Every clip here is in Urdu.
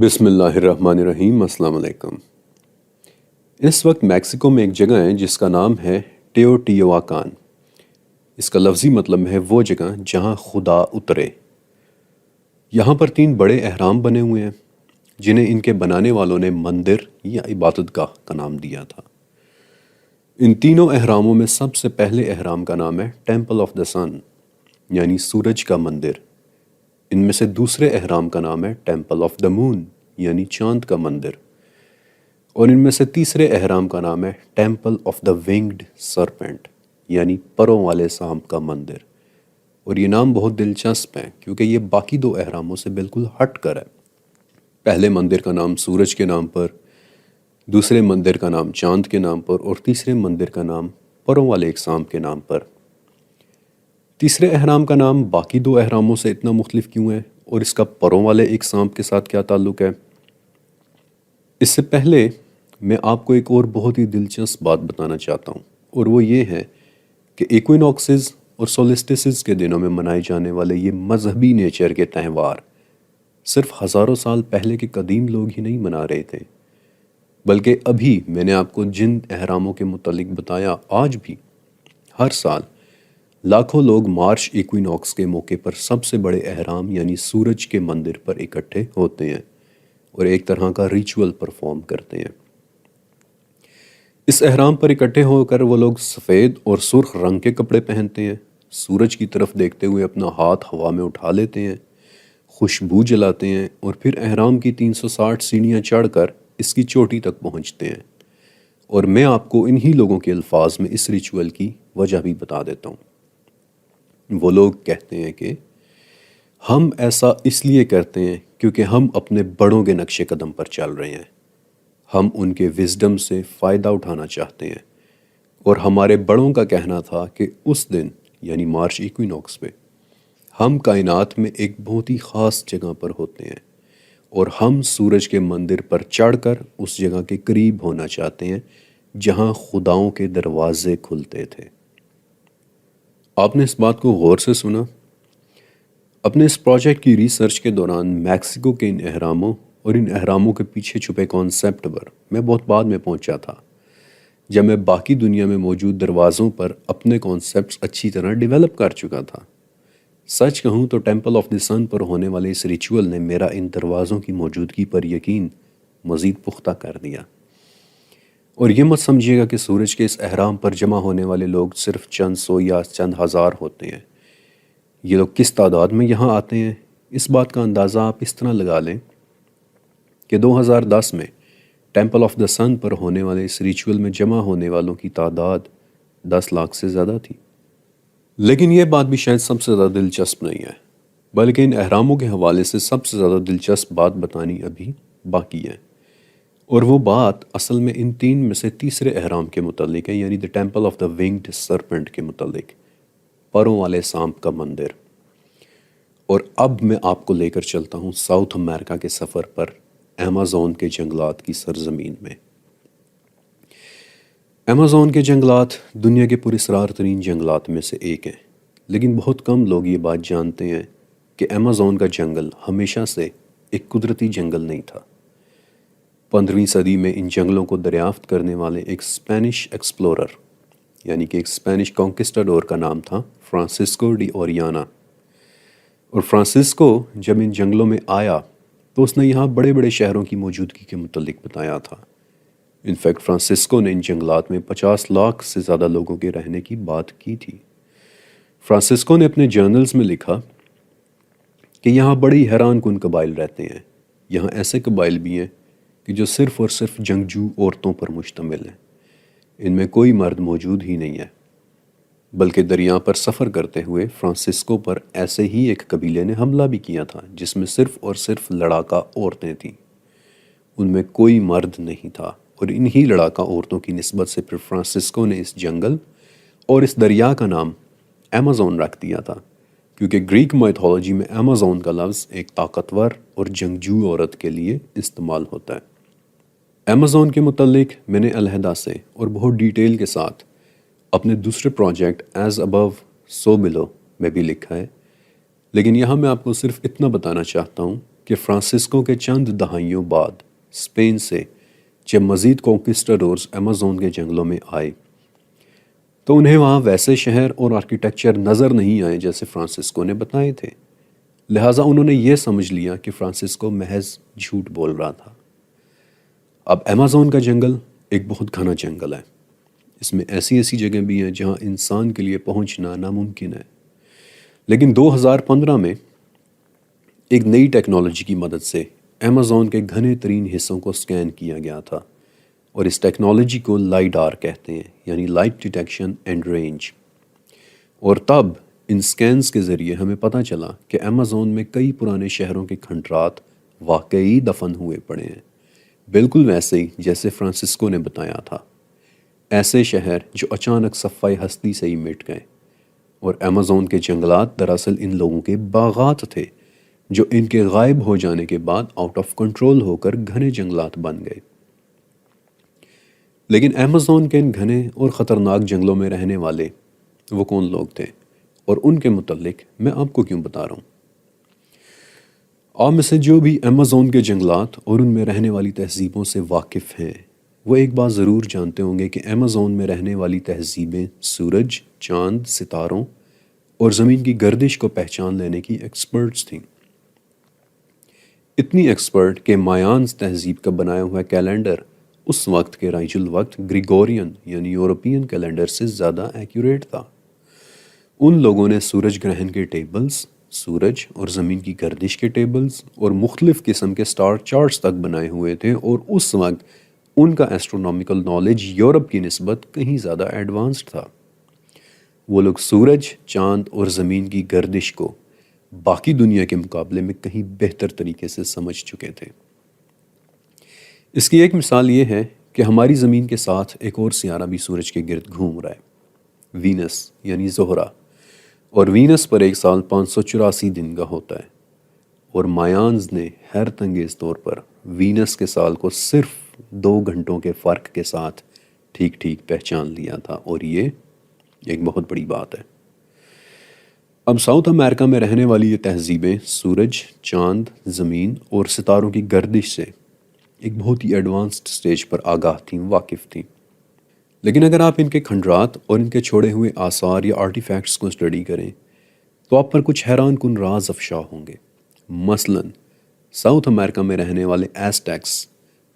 بسم اللہ الرحمن الرحیم۔ السلام علیکم۔ اس وقت میکسیکو میں ایک جگہ ہے جس کا نام ہے ٹیوٹیواکان۔ اس کا لفظی مطلب ہے وہ جگہ جہاں خدا اترے۔ یہاں پر 3 بڑے اہرام بنے ہوئے ہیں جنہیں ان کے بنانے والوں نے مندر یا عبادت گاہ کا نام دیا تھا۔ ان تینوں اہراموں میں سب سے پہلے اہرام کا نام ہے ٹیمپل آف دا سن، یعنی سورج کا مندر۔ ان میں سے دوسرے اہرام کا نام ہے ٹیمپل آف دا مون، یعنی چاند کا مندر۔ اور ان میں سے تیسرے اہرام کا نام ہے ٹیمپل آف دا ونگڈ سرپنٹ، یعنی پروں والے سانپ کا مندر۔ اور یہ نام بہت دلچسپ ہے کیونکہ یہ باقی 2 اہراموں سے بالکل ہٹ کر ہے۔ پہلے مندر کا نام سورج کے نام پر، دوسرے مندر کا نام چاند کے نام پر، اور تیسرے مندر کا نام پروں والے ایک سانپ کے نام پر۔ تیسرے اہرام کا نام باقی 2 اہراموں سے اتنا مختلف کیوں ہے، اور اس کا پروں والے ایک سانپ کے ساتھ کیا تعلق ہے؟ اس سے پہلے میں آپ کو ایک اور بہت ہی دلچسپ بات بتانا چاہتا ہوں، اور وہ یہ ہے کہ ایکوینوکسز اور سولسٹسز کے دنوں میں منائے جانے والے یہ مذہبی نیچر کے تہوار صرف ہزاروں سال پہلے کے قدیم لوگ ہی نہیں منا رہے تھے، بلکہ ابھی میں نے آپ کو جن اہراموں کے متعلق بتایا، آج بھی ہر سال لاکھوں لوگ مارچ ایکوینوکس کے موقع پر سب سے بڑے اہرام یعنی سورج کے مندر پر اکٹھے ہوتے ہیں اور ایک طرح کا ریچول پرفارم کرتے ہیں۔ اس اہرام پر اکٹھے ہو کر وہ لوگ سفید اور سرخ رنگ کے کپڑے پہنتے ہیں، سورج کی طرف دیکھتے ہوئے اپنا ہاتھ ہوا میں اٹھا لیتے ہیں، خوشبو جلاتے ہیں، اور پھر اہرام کی 360 سیڑھیاں چڑھ کر اس کی چوٹی تک پہنچتے ہیں۔ اور میں آپ کو انہی لوگوں کے الفاظ میں اس ریچول کی وجہ بھی بتا دیتا ہوں۔ وہ لوگ کہتے ہیں کہ ہم ایسا اس لیے کرتے ہیں کیونکہ ہم اپنے بڑوں کے نقش قدم پر چل رہے ہیں، ہم ان کے وزڈم سے فائدہ اٹھانا چاہتے ہیں، اور ہمارے بڑوں کا کہنا تھا کہ اس دن یعنی مارچ ایکوینوکس پہ ہم کائنات میں ایک بہت ہی خاص جگہ پر ہوتے ہیں، اور ہم سورج کے مندر پر چڑھ کر اس جگہ کے قریب ہونا چاہتے ہیں جہاں خداؤں کے دروازے کھلتے تھے۔ آپ نے اس بات کو غور سے سنا؟ اپنے اس پروجیکٹ کی ریسرچ کے دوران میکسیکو کے ان اہراموں اور ان اہراموں کے پیچھے چھپے کانسیپٹ پر میں بہت بعد میں پہنچا تھا، جب میں باقی دنیا میں موجود دروازوں پر اپنے کانسیپٹس اچھی طرح ڈیولپ کر چکا تھا۔ سچ کہوں تو ٹیمپل آف دی سن پر ہونے والے اس ریچول نے میرا ان دروازوں کی موجودگی پر یقین مزید پختہ کر دیا۔ اور یہ مت سمجھیے گا کہ سورج کے اس اہرام پر جمع ہونے والے لوگ صرف چند سو یا چند ہزار ہوتے ہیں۔ یہ لوگ کس تعداد میں یہاں آتے ہیں، اس بات کا اندازہ آپ اس طرح لگا لیں کہ 2010 میں ٹیمپل آف دا سن پر ہونے والے اس ریچول میں جمع ہونے والوں کی تعداد 10 لاکھ سے زیادہ تھی۔ لیکن یہ بات بھی شاید سب سے زیادہ دلچسپ نہیں ہے، بلکہ ان اہراموں کے حوالے سے سب سے زیادہ دلچسپ بات بتانی ابھی باقی ہے، اور وہ بات اصل میں ان 3 میں سے تیسرے اہرام کے متعلق ہے، یعنی دی ٹیمپل آف دا ونگڈ سرپنٹ کے متعلق، پروں والے سانپ کا مندر۔ اور اب میں آپ کو لے کر چلتا ہوں ساؤتھ امریکہ کے سفر پر، ایمیزون کے جنگلات کی سرزمین میں۔ ایمیزون کے جنگلات دنیا کے پراسرار ترین جنگلات میں سے ایک ہیں، لیکن بہت کم لوگ یہ بات جانتے ہیں کہ ایمیزون کا جنگل ہمیشہ سے ایک قدرتی جنگل نہیں تھا۔ 15ویں صدی میں ان جنگلوں کو دریافت کرنے والے ایک اسپینش ایکسپلورر یعنی کہ ایک اسپینش کانکسٹاڈور کا نام تھا فرانسسکو ڈی اوریانا۔ اور فرانسسکو جب ان جنگلوں میں آیا تو اس نے یہاں بڑے بڑے شہروں کی موجودگی کے متعلق بتایا تھا۔ انفیکٹ فرانسسکو نے ان جنگلات میں 50 لاکھ سے زیادہ لوگوں کے رہنے کی بات کی تھی۔ فرانسسکو نے اپنے جرنلز میں لکھا کہ یہاں بڑی حیران کن قبائل رہتے ہیں، یہاں ایسے قبائل بھی ہیں کہ جو صرف اور صرف جنگجو عورتوں پر مشتمل ہیں، ان میں کوئی مرد موجود ہی نہیں ہے۔ بلکہ دریا پر سفر کرتے ہوئے فرانسسکو پر ایسے ہی ایک قبیلے نے حملہ بھی کیا تھا جس میں صرف اور صرف لڑاکا عورتیں تھیں، ان میں کوئی مرد نہیں تھا۔ اور انہی لڑاکا عورتوں کی نسبت سے پھر فرانسسکو نے اس جنگل اور اس دریا کا نام ایمیزون رکھ دیا تھا، کیونکہ گریک میتھولوجی میں ایمیزون کا لفظ ایک طاقتور اور جنگجو عورت کے لیے استعمال ہوتا ہے۔ ایمیزون کے متعلق میں نے علیحدہ سے اور بہت ڈیٹیل کے ساتھ اپنے دوسرے پروجیکٹ ایز ابو سو بلو میں بھی لکھا ہے، لیکن یہاں میں آپ کو صرف اتنا بتانا چاہتا ہوں کہ فرانسسکو کے چند دہائیوں بعد اسپین سے جب مزید کانکوسٹاڈورز ایمیزون کے جنگلوں میں آئے تو انہیں وہاں ویسے شہر اور آرکیٹیکچر نظر نہیں آئے جیسے فرانسسکو نے بتائے تھے، لہٰذا انہوں نے یہ سمجھ لیا کہ فرانسسکو محض جھوٹ بول رہا تھا۔ اب ایمیزون کا جنگل ایک بہت گھنا جنگل ہے، اس میں ایسی جگہیں بھی ہیں جہاں انسان کے لیے پہنچنا ناممکن ہے، لیکن 2015 میں ایک نئی ٹیکنالوجی کی مدد سے ایمیزون کے گھنے ترین حصوں کو سکین کیا گیا تھا، اور اس ٹیکنالوجی کو لائیڈار کہتے ہیں، یعنی لائٹ ڈیٹیکشن اینڈ رینج۔ اور تب ان سکینز کے ذریعے ہمیں پتہ چلا کہ ایمیزون میں کئی پرانے شہروں کے کھنڈرات واقعی دفن ہوئے پڑے ہیں، بالکل ویسے ہی جیسے فرانسسکو نے بتایا تھا، ایسے شہر جو اچانک صفائی ہستی سے ہی مٹ گئے۔ اور ایمیزون کے جنگلات دراصل ان لوگوں کے باغات تھے جو ان کے غائب ہو جانے کے بعد آؤٹ آف کنٹرول ہو کر گھنے جنگلات بن گئے۔ لیکن ایمیزون کے ان گھنے اور خطرناک جنگلوں میں رہنے والے وہ کون لوگ تھے، اور ان کے متعلق میں آپ کو کیوں بتا رہا ہوں؟ آپ میں سے جو بھی ایمیزون کے جنگلات اور ان میں رہنے والی تہذیبوں سے واقف ہیں وہ ایک بات ضرور جانتے ہوں گے کہ ایمیزون میں رہنے والی تہذیبیں سورج، چاند، ستاروں اور زمین کی گردش کو پہچان لینے کی ایکسپرٹس تھیں۔ اتنی ایکسپرٹ کہ مایانز تہذیب کا بنایا ہوا کیلنڈر اس وقت کے رائج الوقت گریگورین یعنی یورپین کیلنڈر سے زیادہ ایکوریٹ تھا۔ ان لوگوں نے سورج گرہن کے ٹیبلز، سورج اور زمین کی گردش کے ٹیبلز اور مختلف قسم کے سٹار چارٹس تک بنائے ہوئے تھے، اور اس وقت ان کا ایسٹرونامیکل نالج یورپ کی نسبت کہیں زیادہ ایڈوانسڈ تھا۔ وہ لوگ سورج، چاند اور زمین کی گردش کو باقی دنیا کے مقابلے میں کہیں بہتر طریقے سے سمجھ چکے تھے۔ اس کی ایک مثال یہ ہے کہ ہماری زمین کے ساتھ ایک اور سیارہ بھی سورج کے گرد گھوم رہا ہے، وینس یعنی زہرہ، اور وینس پر ایک سال 584 دن کا ہوتا ہے، اور مایانز نے حیرت انگیز طور پر وینس کے سال کو صرف 2 گھنٹوں کے فرق کے ساتھ ٹھیک پہچان لیا تھا، اور یہ ایک بہت بڑی بات ہے۔ اب ساؤتھ امریکہ میں رہنے والی یہ تہذیبیں سورج، چاند، زمین اور ستاروں کی گردش سے ایک بہت ہی ایڈوانسڈ سٹیج پر آگاہ تھیں، واقف تھیں۔ لیکن اگر آپ ان کے کھنڈرات اور ان کے چھوڑے ہوئے آثار یا آرٹیفیکٹس کو اسٹڈی کریں تو آپ پر کچھ حیران کن راز افشا ہوں گے۔ مثلاً ساؤتھ امریکہ میں رہنے والے ایزٹیکس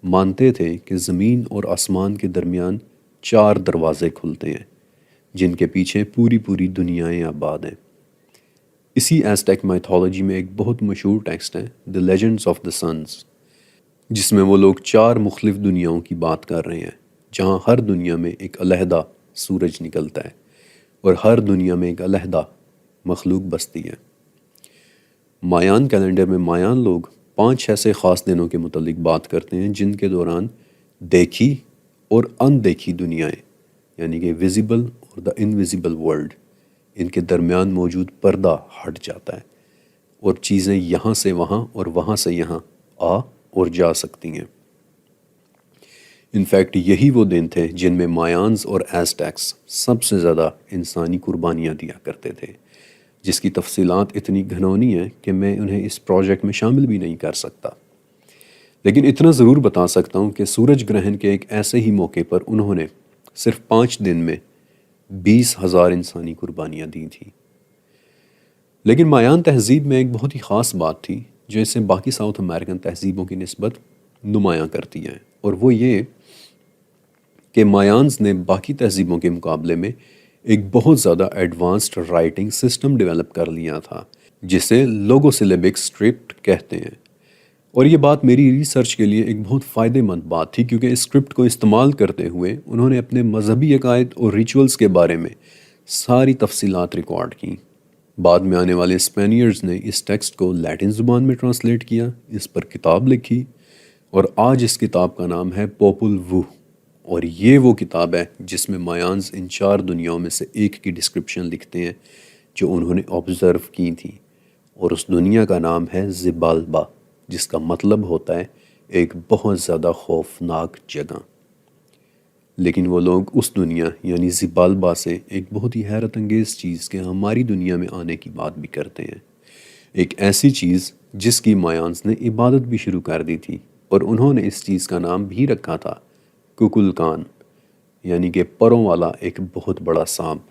مانتے تھے کہ زمین اور آسمان کے درمیان 4 دروازے کھلتے ہیں جن کے پیچھے پوری دنیائیں آباد ہیں۔ اسی ایزٹیک مائتھولوجی میں ایک بہت مشہور ٹیکسٹ ہے دی لیجنڈز آف دی سنز، جس میں وہ لوگ 4 مختلف دنیاؤں کی بات کر رہے ہیں جہاں ہر دنیا میں ایک علیحدہ سورج نکلتا ہے اور ہر دنیا میں ایک علیحدہ مخلوق بستی ہے۔ مایان کیلنڈر میں مایان لوگ 5 ایسے خاص دنوں کے متعلق بات کرتے ہیں جن کے دوران دیکھی اور ان دیکھی دنیائیں یعنی کہ ویزیبل اور دا انویزیبل ورلڈ، ان کے درمیان موجود پردہ ہٹ جاتا ہے اور چیزیں یہاں سے وہاں اور وہاں سے یہاں آ اور جا سکتی ہیں۔ انفیکٹ یہی وہ دن تھے جن میں مایانز اور ایزٹیکس سب سے زیادہ انسانی قربانیاں دیا کرتے تھے، جس کی تفصیلات اتنی گھنونی ہیں کہ میں انہیں اس پروجیکٹ میں شامل بھی نہیں کر سکتا، لیکن اتنا ضرور بتا سکتا ہوں کہ سورج گرہن کے ایک ایسے ہی موقع پر انہوں نے صرف 5 دن میں 20,000 انسانی قربانیاں دی تھیں۔ لیکن مایان تہذیب میں ایک بہت ہی خاص بات تھی جو اسے باقی ساؤتھ امریکن تہذیبوں کی نسبت نمایاں کرتی ہے، اور وہ یہ کہ مایانز نے باقی تہذیبوں کے مقابلے میں ایک بہت زیادہ ایڈوانسڈ رائٹنگ سسٹم ڈیولپ کر لیا تھا جسے لوگو سلیبک اسکرپٹ کہتے ہیں، اور یہ بات میری ریسرچ کے لیے ایک بہت فائدہ مند بات تھی کیونکہ اس اسکرپٹ کو استعمال کرتے ہوئے انہوں نے اپنے مذہبی عقائد اور ریچولز کے بارے میں ساری تفصیلات ریکارڈ کیں۔ بعد میں آنے والے اسپینیئرز نے اس ٹیکسٹ کو لیٹن زبان میں ٹرانسلیٹ کیا، اس پر کتاب لکھی، اور آج اس کتاب کا نام ہے پوپل وو، اور یہ وہ کتاب ہے جس میں مایانز ان 4 دنیاؤں میں سے ایک کی ڈسکرپشن لکھتے ہیں جو انہوں نے آبزرو کی تھی، اور اس دنیا کا نام ہے زبالبا، جس کا مطلب ہوتا ہے ایک بہت زیادہ خوفناک جگہ۔ لیکن وہ لوگ اس دنیا یعنی زبالبا سے ایک بہت ہی حیرت انگیز چیز کے ہماری دنیا میں آنے کی بات بھی کرتے ہیں، ایک ایسی چیز جس کی مایانس نے عبادت بھی شروع کر دی تھی، اور انہوں نے اس چیز کا نام بھی رکھا تھا ککلکان، یعنی کہ پروں والا ایک بہت بڑا سانپ۔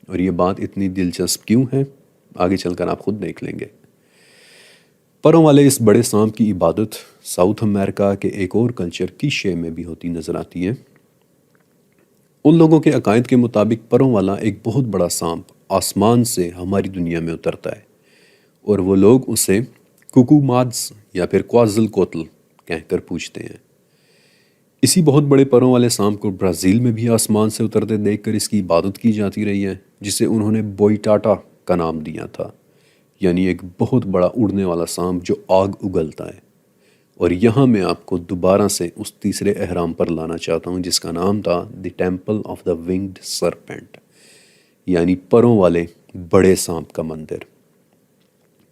اور یہ بات اتنی دلچسپ کیوں ہے آگے چل کر آپ خود دیکھ لیں گے۔ پروں والے اس بڑے سانپ کی عبادت ساؤتھ امریکہ کے ایک اور کلچر کی شے میں بھی ہوتی نظر آتی ہے۔ ان لوگوں کے عقائد کے مطابق پروں والا ایک بہت بڑا سانپ آسمان سے ہماری دنیا میں اترتا ہے، اور وہ لوگ اسے کوکو مادس یا پھر کوازل کوتل کہہ کر پوچھتے ہیں۔ اسی بہت بڑے پروں والے سانپ کو برازیل میں بھی آسمان سے اترتے دیکھ کر اس کی عبادت کی جاتی رہی ہے، جسے انہوں نے بوئیٹاٹا کا نام دیا تھا، یعنی ایک بہت بڑا اڑنے والا سانپ جو آگ اگلتا ہے۔ اور یہاں میں آپ کو دوبارہ سے اس تیسرے احرام پر لانا چاہتا ہوں جس کا نام تھا دی ٹیمپل آف دا ونگڈ سرپینٹ، یعنی پروں والے بڑے سانپ کا مندر۔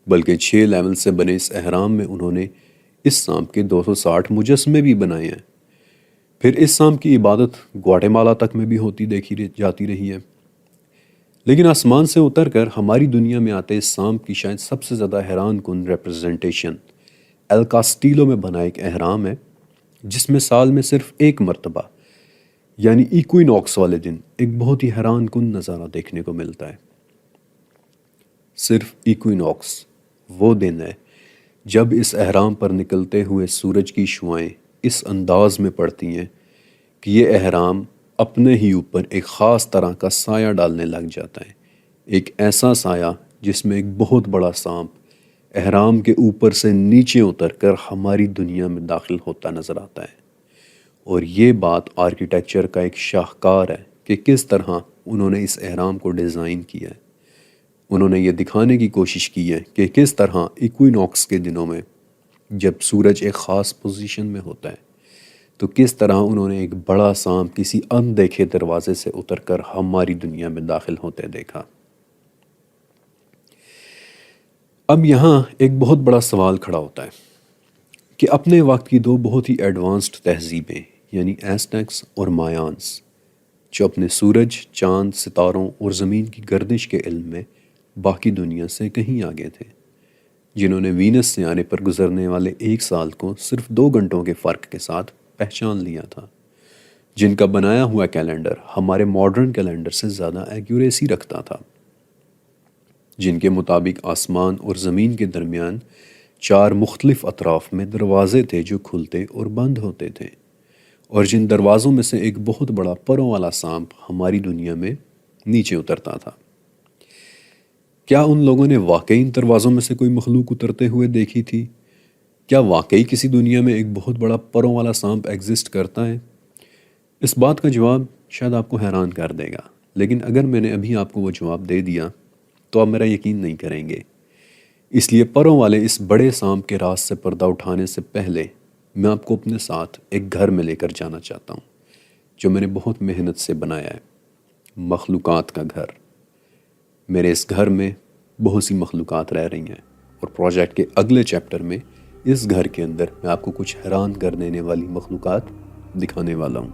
بلکہ 6 لیول سے بنے اس احرام میں انہوں نے اس سانپ کے 260 مجسمے بھی بنائے ہیں۔ پھر اس سانپ کی عبادت گواٹے تک میں بھی ہوتی دیکھی جاتی رہی ہے۔ لیکن آسمان سے اتر کر ہماری دنیا میں آتے اس سانپ کی شاید سب سے زیادہ حیران کن ریپرزنٹیشن ایل کاسٹیلو میں بنا ایک احرام ہے، جس میں سال میں صرف ایک مرتبہ یعنی ایکوینوکس والے دن ایک بہت ہی حیران کن نظارہ دیکھنے کو ملتا ہے۔ صرف ایکوینوکس وہ دن ہے جب اس احرام پر نکلتے ہوئے سورج کی شعائیں اس انداز میں پڑتی ہیں کہ یہ احرام اپنے ہی اوپر ایک خاص طرح کا سایہ ڈالنے لگ جاتا ہے، ایک ایسا سایہ جس میں ایک بہت بڑا سانپ احرام کے اوپر سے نیچے اتر کر ہماری دنیا میں داخل ہوتا نظر آتا ہے۔ اور یہ بات آرکیٹیکچر کا ایک شاہکار ہے کہ کس طرح انہوں نے اس احرام کو ڈیزائن کیا ہے۔ انہوں نے یہ دکھانے کی کوشش کی ہے کہ کس طرح ایکوینوکس کے دنوں میں جب سورج ایک خاص پوزیشن میں ہوتا ہے تو کس طرح انہوں نے ایک بڑا سانپ کسی اندیکھے دروازے سے اتر کر ہماری دنیا میں داخل ہوتے دیکھا۔ اب یہاں ایک بہت بڑا سوال کھڑا ہوتا ہے کہ اپنے وقت کی 2 بہت ہی ایڈوانسڈ تہذیبیں یعنی ایزٹیکس اور مایانس، جو اپنے سورج، چاند، ستاروں اور زمین کی گردش کے علم میں باقی دنیا سے کہیں آگے تھے، جنہوں نے وینس سیارے پر گزرنے والے ایک سال کو صرف 2 گھنٹوں کے فرق کے ساتھ پہچان لیا تھا، جن کا بنایا ہوا کیلنڈر ہمارے ماڈرن کیلنڈر سے زیادہ ایکیوریسی رکھتا تھا، جن کے مطابق آسمان اور زمین کے درمیان 4 مختلف اطراف میں دروازے تھے جو کھلتے اور بند ہوتے تھے، اور جن دروازوں میں سے ایک بہت بڑا پروں والا سانپ ہماری دنیا میں نیچے اترتا تھا۔ کیا ان لوگوں نے واقعی ان دروازوں میں سے کوئی مخلوق اترتے ہوئے دیکھی تھی؟ کیا واقعی کسی دنیا میں ایک بہت بڑا پروں والا سانپ ایگزسٹ کرتا ہے؟ اس بات کا جواب شاید آپ کو حیران کر دے گا، لیکن اگر میں نے ابھی آپ کو وہ جواب دے دیا تو آپ میرا یقین نہیں کریں گے۔ اس لیے پروں والے اس بڑے سانپ کے راز سے پردہ اٹھانے سے پہلے میں آپ کو اپنے ساتھ ایک گھر میں لے کر جانا چاہتا ہوں جو میں نے بہت محنت سے بنایا ہے، مخلوقات کا گھر۔ میرے اس گھر میں بہت سی مخلوقات رہ رہی ہیں، اور پروجیکٹ کے اگلے چیپٹر میں اس گھر کے اندر میں آپ کو کچھ حیران کر دینے والی مخلوقات دکھانے والا ہوں۔